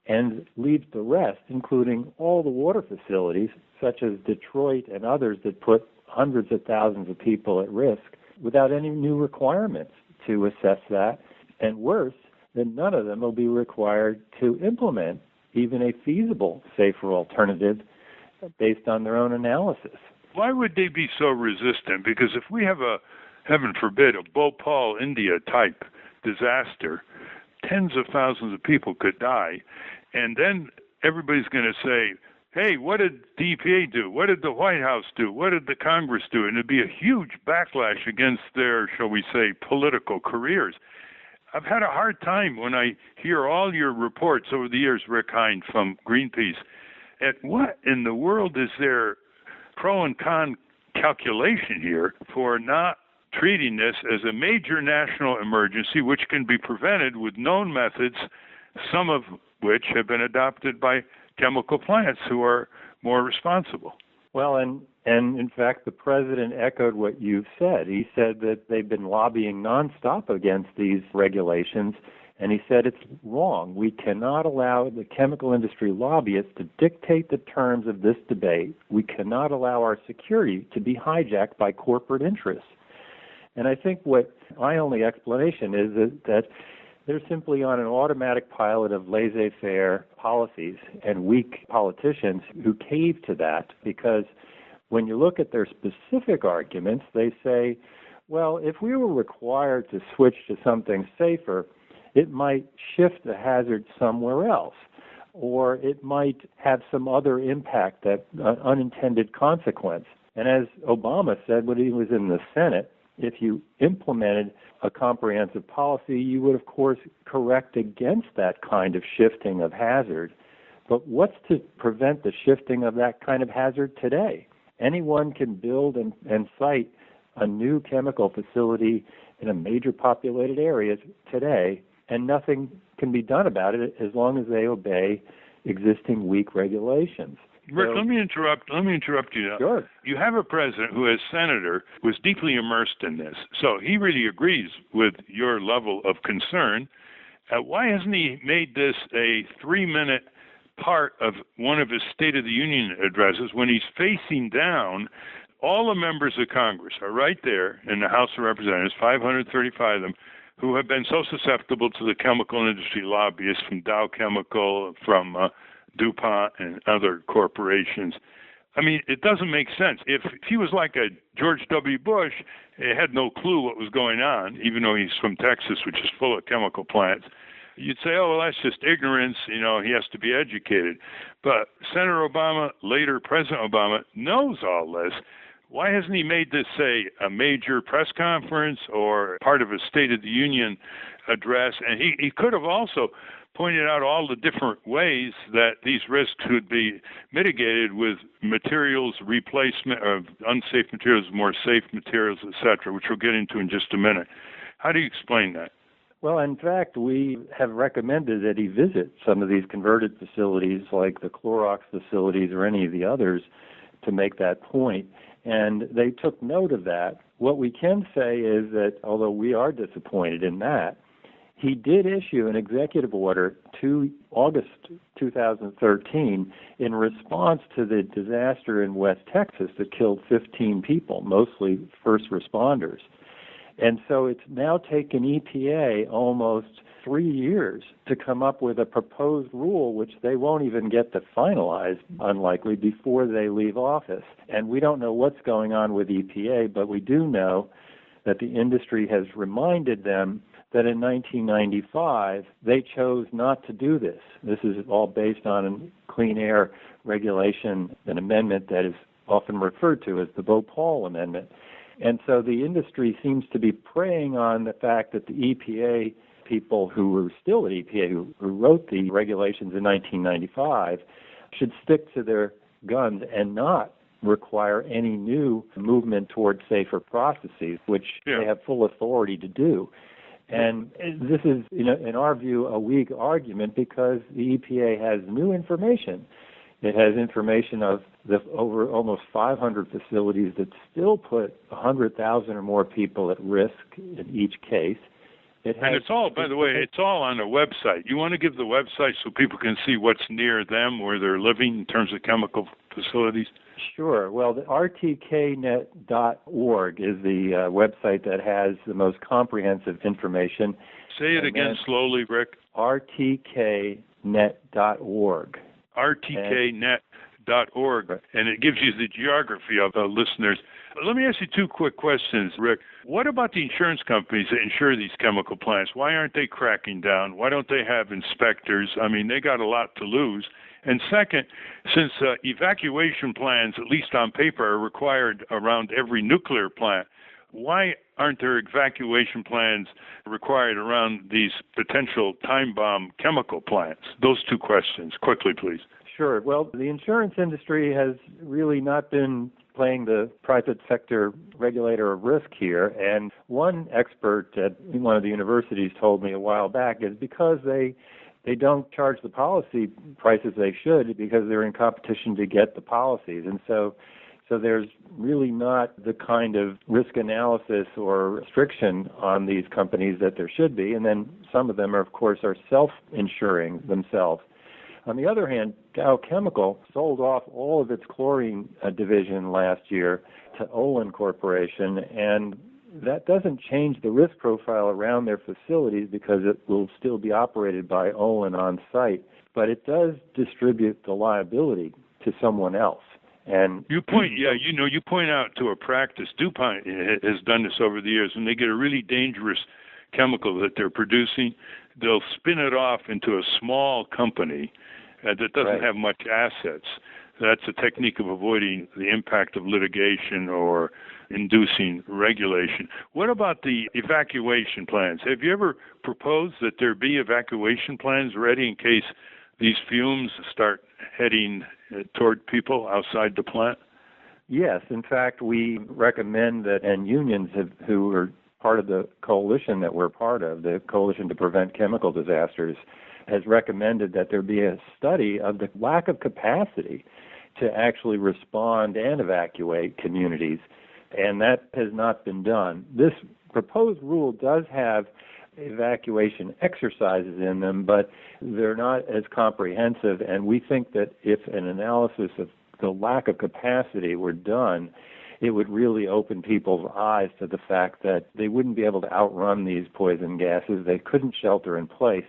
H: and leaves the rest, including all the water facilities, such as Detroit and others that put hundreds of thousands of people at risk, without any new requirements to assess that. And worse, then none of them will be required to implement even a feasible, safer alternative based on their own analysis.
E: Why would they be so resistant? Because if we have heaven forbid, a Bhopal, India type disaster, tens of thousands of people could die, and then everybody's going to say, hey, what did the EPA do? What did the White House do? What did the Congress do? And it'd be a huge backlash against their, shall we say, political careers. I've had a hard time when I hear all your reports over the years, Rick Hind from Greenpeace, at what in the world is their pro and con calculation here for not treating this as a major national emergency, which can be prevented with known methods, some of which have been adopted by chemical plants who are more responsible.
H: Well, and in fact, the president echoed what you've said. He said that they've been lobbying nonstop against these regulations, and he said it's wrong. We cannot allow the chemical industry lobbyists to dictate the terms of this debate. We cannot allow our security to be hijacked by corporate interests. And I think what my only explanation is that they're simply on an automatic pilot of laissez-faire policies and weak politicians who cave to that, because When you look at their specific arguments, they say, well, if we were required to switch to something safer, it might shift the hazard somewhere else, or it might have some other impact, that unintended consequence. And as Obama said when he was in the Senate, if you implemented a comprehensive policy, you would, of course, correct against that kind of shifting of hazard. But what's to prevent the shifting of that kind of hazard today? Anyone can build and site a new chemical facility in a major populated area today, and nothing can be done about it as long as they obey existing weak regulations.
E: Rick, let me interrupt you now.
H: Sure.
E: You have a president who, as senator, was deeply immersed in this. So he really agrees with your level of concern. Why hasn't he made this a 3-minute part of one of his State of the Union addresses when he's facing down? All the members of Congress are right there in the House of Representatives, 535 of them, who have been so susceptible to the chemical industry lobbyists from Dow Chemical, from DuPont and other corporations. I mean, it doesn't make sense. If he was like a George W. Bush, he had no clue what was going on, even though he's from Texas, which is full of chemical plants. You'd say, oh, well, that's just ignorance. You know, he has to be educated. But Senator Obama, later President Obama, knows all this. Why hasn't he made this, say, a major press conference or part of a State of the Union address? And he could have also pointed out all the different ways that these risks could be mitigated with materials replacement of unsafe materials, more safe materials, et cetera, which we'll get into in just a minute. How do you explain that?
H: Well, in fact, we have recommended that he visit some of these converted facilities like the Clorox facilities or any of the others to make that point. And they took note of that. What we can say is that although we are disappointed in that, he did issue an executive order to August 2013 in response to the disaster in West Texas that killed 15 people, mostly first responders. And so it's now taken EPA almost 3 years to come up with a proposed rule, which they won't even get to finalize, unlikely, before they leave office. And we don't know what's going on with EPA, but we do know that the industry has reminded them that in 1995, they chose not to do this. This is all based on a clean air regulation, an amendment that is often referred to as the Bhopal Amendment. And so the industry seems to be preying on the fact that the EPA people who were still at EPA, who wrote the regulations in 1995, should stick to their guns and not require any new movement toward safer processes, which they have full authority to do. And this is, in our view, a weak argument because the EPA has new information. It has information of the over almost 500 facilities that still put 100,000 or more people at risk in each case.
E: And it's all, by the way, it's all on a website. You want to give the website so people can see what's near them, where they're living in terms of chemical facilities?
H: Sure. Well, the rtknet.org is the website that has the most comprehensive information.
E: Say it again slowly, Rick.
H: rtknet.org.
E: rtknet.org, and it gives you the geography of the listeners. Let me ask you two quick questions, Rick. What about the insurance companies that insure these chemical plants? Why aren't they cracking down? Why don't they have inspectors? I mean, they got a lot to lose. And second, since evacuation plans, at least on paper, are required around every nuclear plant, why aren't there evacuation plans required around these potential time bomb chemical plants? Those two questions, quickly, please.
H: Sure. Well, the insurance industry has really not been playing the private sector regulator of risk here. And one expert at one of the universities told me a while back is because they don't charge the policy prices they should because they're in competition to get the policies. And so there's really not the kind of risk analysis or restriction on these companies that there should be. And then some of them, of course, are self-insuring themselves. On the other hand, Dow Chemical sold off all of its chlorine division last year to Olin Corporation, and that doesn't change the risk profile around their facilities because it will still be operated by Olin on site, but it does distribute the liability to someone else. And
E: you point out to a practice. DuPont has done this over the years. When they get a really dangerous chemical that they're producing, they'll spin it off into a small company that doesn't have much assets. That's a technique of avoiding the impact of litigation or inducing regulation. What about the evacuation plans? Have you ever proposed that there be evacuation plans ready in case these fumes start heading toward people outside the plant?
H: Yes. In fact, we recommend that, and unions who are part of the coalition that we're part of, the Coalition to Prevent Chemical Disasters, has recommended that there be a study of the lack of capacity to actually respond and evacuate communities, and that has not been done. This proposed rule does have evacuation exercises in them, but they're not as comprehensive, and we think that if an analysis of the lack of capacity were done, it would really open people's eyes to the fact that they wouldn't be able to outrun these poison gases. They couldn't shelter in place,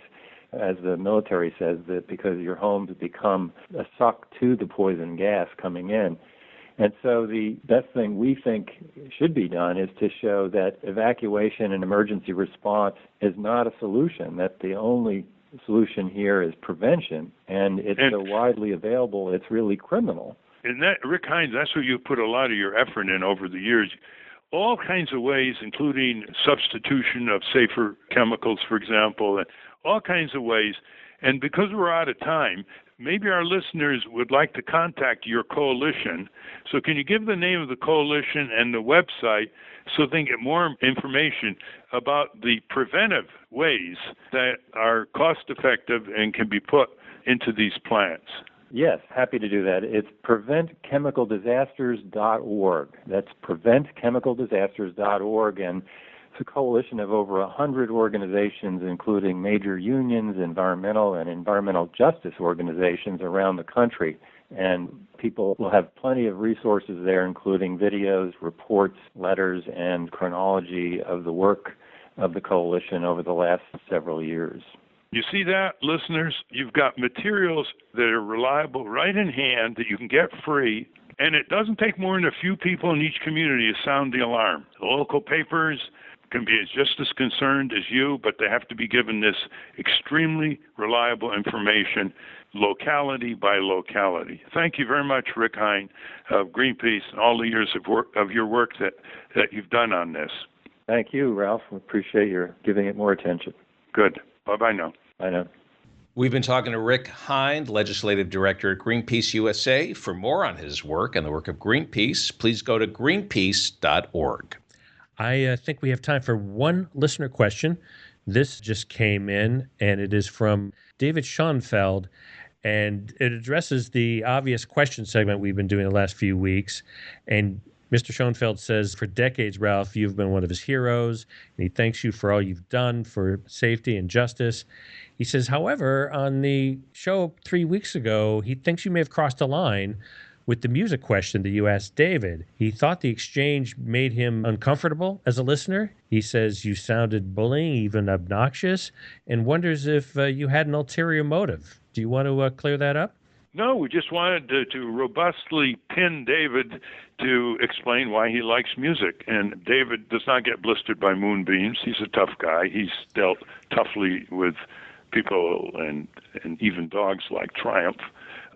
H: as the military says, that because your homes become a suck to the poison gas coming in. And so the best thing we think should be done is to show that evacuation and emergency response is not a solution, that the only solution here is prevention, and it's so widely available, it's really criminal.
E: And that, Rick Hind, that's where you put a lot of your effort in over the years. All kinds of ways, including substitution of safer chemicals, for example, and all kinds of ways. And because we're out of time, maybe our listeners would like to contact your coalition. So can you give the name of the coalition and the website so they can get more information about the preventive ways that are cost-effective and can be put into these plants?
H: Yes, happy to do that. It's preventchemicaldisasters.org. That's preventchemicaldisasters.org, and it's a coalition of over 100 organizations, including major unions, environmental and environmental justice organizations around the country. And people will have plenty of resources there, including videos, reports, letters, and chronology of the work of the coalition over the last several years.
E: You see that, listeners? You've got materials that are reliable right in hand that you can get free, and it doesn't take more than a few people in each community to sound the alarm. The local papers can be just as concerned as you, but they have to be given this extremely reliable information, locality by locality. Thank you very much, Rick Hind of Greenpeace, and all the years of your work that you've done on this.
H: Thank you, Ralph. We appreciate your giving it more attention.
E: Good. Bye-bye now.
H: I know.
D: We've been talking to Rick Hind, Legislative Director at Greenpeace USA. For more on his work and the work of Greenpeace, please go to greenpeace.org.
B: I think we have time for one listener question. This just came in, and it is from David Schoenfeld, and it addresses the obvious question segment we've been doing the last few weeks. And Mr. Schoenfeld says, for decades, Ralph, you've been one of his heroes, and he thanks you for all you've done for safety and justice. He says, however, on the show 3 weeks ago, he thinks you may have crossed a line with the music question that you asked David. He thought the exchange made him uncomfortable as a listener. He says you sounded bullying, even obnoxious, and wonders if you had an ulterior motive. Do you want to clear that up?
E: No, we just wanted to robustly pin David to explain why he likes music. And David does not get blistered by moonbeams. He's a tough guy. He's dealt toughly with people and even dogs like Triumph.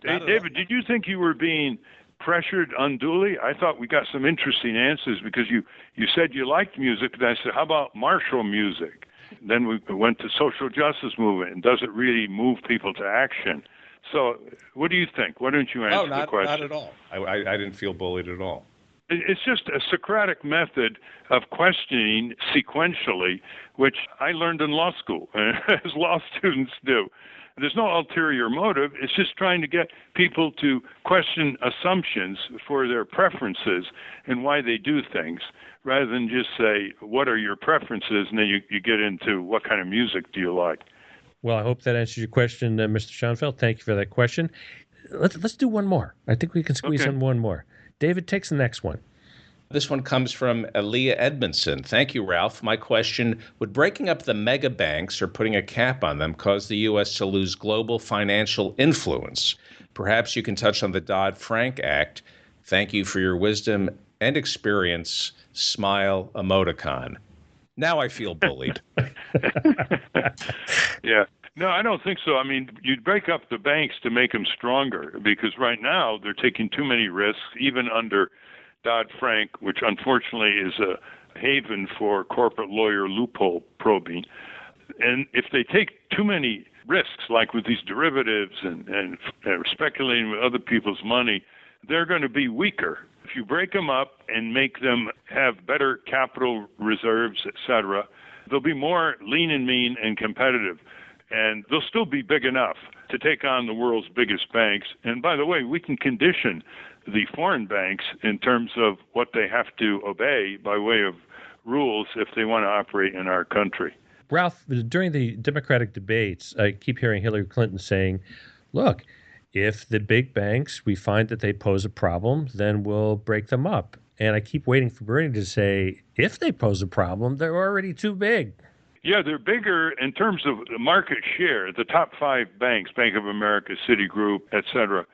E: Hey, David, did you think you were being pressured unduly? I thought we got some interesting answers because you said you liked music, and I said, how about martial music? Then we went to social justice movement, and does it really move people to action? So what do you think? Why don't you answer the question?
D: Not at all. I didn't feel bullied at all.
E: It's just a Socratic method of questioning sequentially, which I learned in law school, as law students do. There's no ulterior motive. It's just trying to get people to question assumptions for their preferences and why they do things, rather than just say, what are your preferences? And then you get into what kind of music do you like?
B: Well, I hope that answers your question, Mr. Schoenfeld. Thank you for that question. Let's do one more. I think we can squeeze in one more. David takes the next one.
D: This one comes from Aaliyah Edmondson. Thank you, Ralph. My question, would breaking up the mega banks or putting a cap on them cause the U.S. to lose global financial influence? Perhaps you can touch on the Dodd-Frank Act Thank you for your wisdom and experience. Smile emoticon. Now I feel bullied.
E: Yeah. No, I don't think so. I mean, you'd break up the banks to make them stronger because right now they're taking too many risks, even under Dodd-Frank, which unfortunately is a haven for corporate lawyer loophole probing. And if they take too many risks, like with these derivatives and speculating with other people's money, they're going to be weaker. If you break them up and make them have better capital reserves, et cetera, they'll be more lean and mean and competitive. And they'll still be big enough to take on the world's biggest banks. And by the way, we can condition the foreign banks in terms of what they have to obey by way of rules if they want to operate in our country.
B: Ralph, during the Democratic debates, I keep hearing Hillary Clinton saying, look, if the big banks, we find that they pose a problem, then we'll break them up. And I keep waiting for Bernie to say, if they pose a problem, they're already too big.
E: Yeah, they're bigger in terms of the market share. The top 5 banks, Bank of America, Citigroup, et cetera,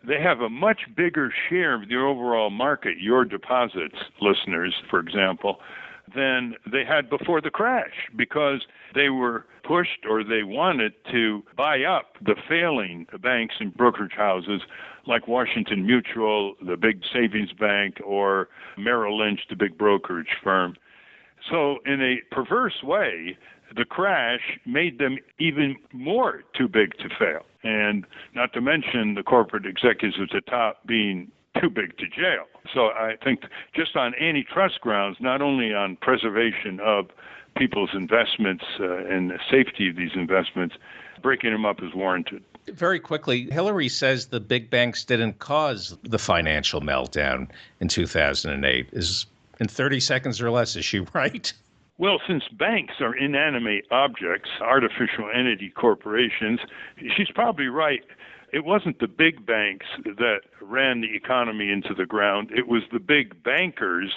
E: they have a much bigger share of the overall market, your deposits, listeners, for example, than they had before the crash because they were pushed or they wanted to buy up the failing banks and brokerage houses like Washington Mutual, the big savings bank, or Merrill Lynch, the big brokerage firm. So in a perverse way, the crash made them even more too big to fail. And not to mention the corporate executives at the top being too big to jail. So I think just on antitrust grounds, not only on preservation of people's investments and the safety of these investments, breaking them up is warranted.
D: Very quickly, Hillary says the big banks didn't cause the financial meltdown in 2008. Is in 30 seconds or less, is she right?
E: Well, since banks are inanimate objects, artificial entity corporations, she's probably right. It wasn't the big banks that ran the economy into the ground. It was the big bankers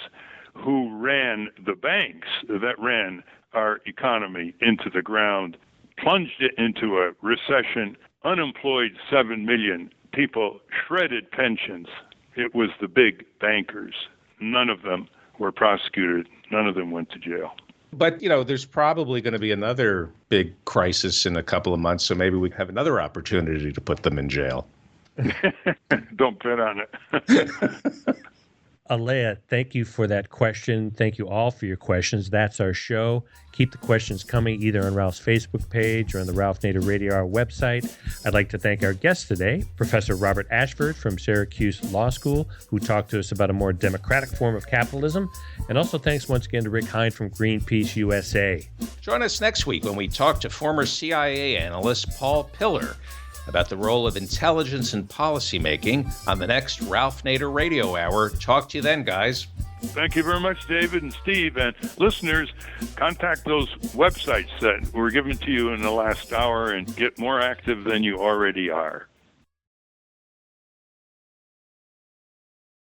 E: who ran the banks that ran our economy into the ground, plunged it into a recession, unemployed 7 million people, shredded pensions. It was the big bankers. None of them were prosecuted. None of them went to jail.
D: But, you know, there's probably going to be another big crisis in a couple of months, so maybe we have another opportunity to put them in jail.
E: Don't bet on it.
B: Alea, thank you for that question. Thank you all for your questions. That's our show. Keep the questions coming either on Ralph's Facebook page or on the Ralph Nader Radio Hour website. I'd like to thank our guest today, Professor Robert Ashford from Syracuse Law School, who talked to us about a more democratic form of capitalism. And also thanks once again to Rick Hind from Greenpeace USA.
D: Join us next week when we talk to former CIA analyst Paul Pillar about the role of intelligence in policymaking on the next Ralph Nader Radio Hour. Talk to you then, guys.
E: Thank you very much, David and Steve. And listeners, contact those websites that were given to you in the last hour and get more active than you already are.